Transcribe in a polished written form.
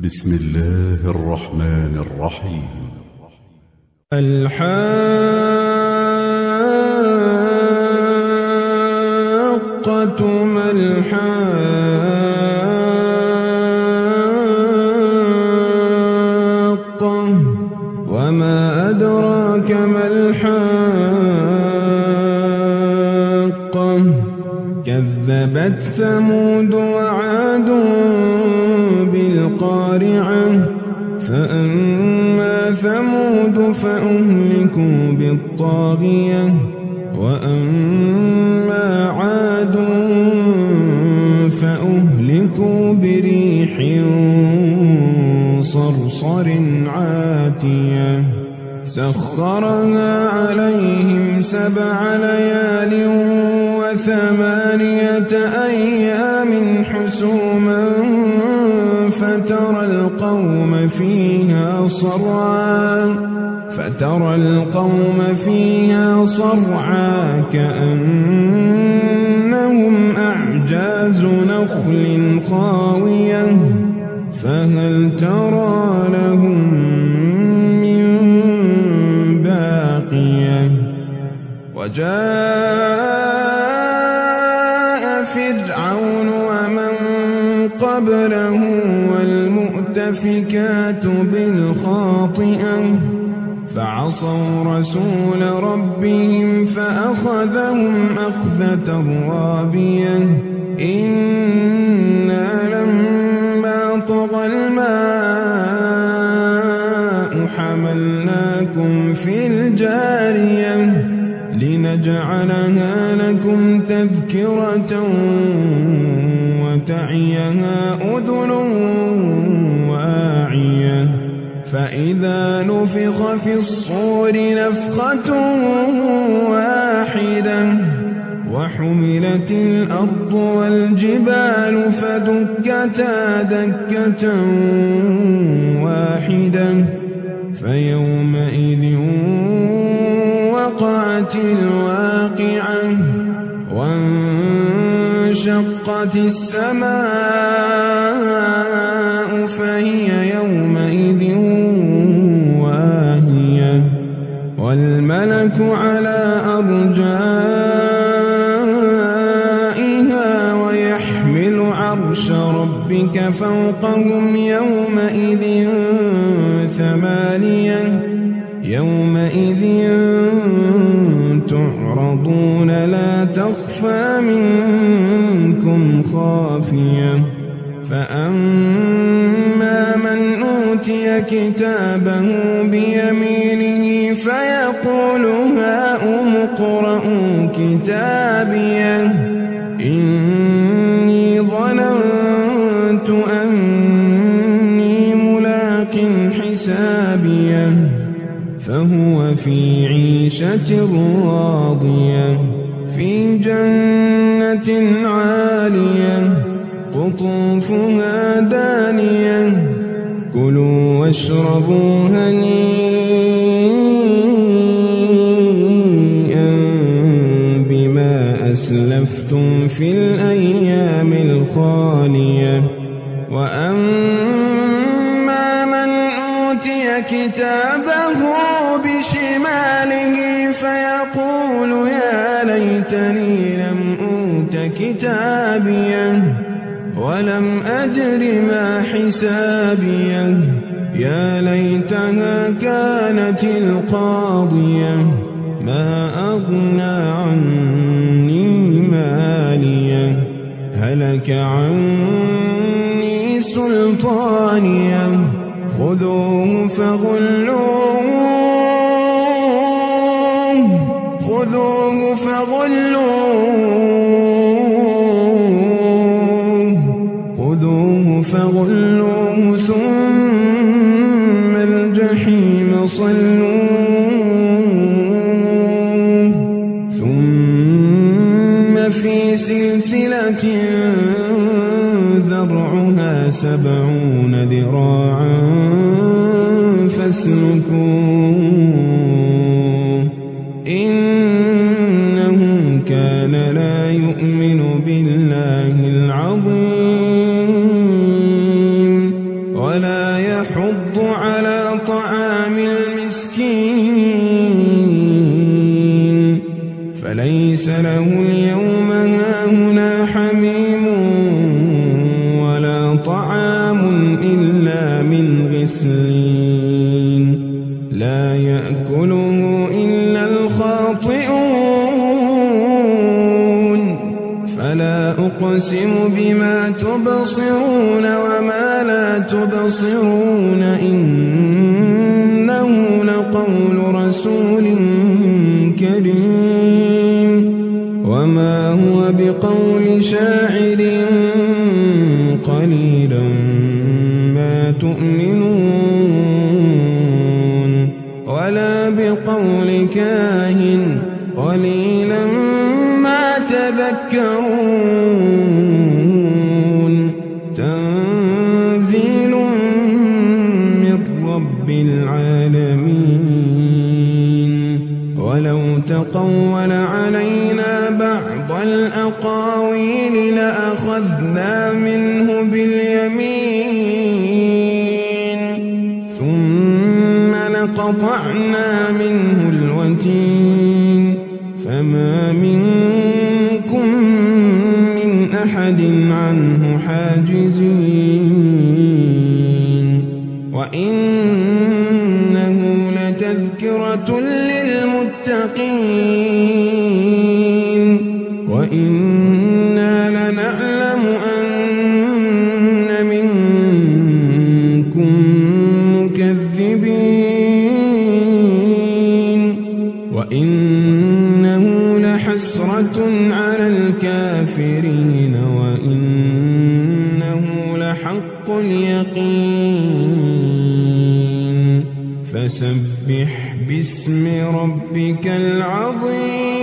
بسم الله الرحمن الرحيم. الحاقة ما الحاقة وما أدراك ما الحاقة كذبت ثمود وعاد بالقارعة فأما ثمود فأهلكوا بالطاغية وأما عاد فأهلكوا بريح صرصر عاتية سخرها عليهم 7 ليال و8 أيام حسوما فترى القوم فيها صرعى كأنهم أعجاز نخل خاوية فهل ترى لهم من باقية وجاء فرعون ومن قبله والمؤتفكات بالخاطئة فعصوا رسول ربهم فأخذهم أخذة رابية إنا لما طغى الماء حملناكم في الجارية لنجعلها لكم تذكرة وتعيها أذن واعية فإذا نفخ في الصور نفخة واحدة وحملت الأرض والجبال فدكتا دكة واحدة فيومئذ وقعت الواقعة وانشقت السماء فهي يومئذ واهية والملك على أرجائها ويحمل عرش ربك فوقهم يومئذ 8 يومئذ تعرضون لا تخفى منكم خافية فأما من أوتي كتابه بيمينه فيقول هاؤم اقرءوا كتابيه إني ظننت أني ملاق حسابيه فهو في عيشة راضية في جنة عالية قطوفها دانية كلوا واشربوا هنيئا بما أسلفتم في الأيام الخالية وأما من أوتي كتابه بشماله فيقول يا ليتني لم أوت كتابيه ولم أدر ما حسابيه يا ليتها كانت القاضية ما أغنى عني ماليه هلك عني سلطانيه خذوه فغلوه ثم الجحيم صلوه ثم في سلسلة ذرعها 70 ذراعا فاسلكوه إنه كان لا يؤمن بالله العظيم ولا يحض على طعام المسكين فليس له اليوم هاهنا حميم ولا طعام إلا من غسلين لا يأكله إلا الخاطئون فلا أقسم بما تبصرون وما لا تبصرون إنه لقول رسول كريم وما هو بقول شاعر قليلا ما تؤمنون ولا بقول كاهن قليلا ما تذكرون تنزيل من رب العالمين ولو تقول علينا بعض الأقاويل لأخذنا منه باليمين ثم لقطعنا منه الوتين فما منكم من أحد عنه حاجزين وإنه لتذكرة للمتقين وإنا لنعلم أن منكم مكذبين وإنه لحسرة على الكافرين وإنه لحق اليقين فسبح باسم ربك العظيم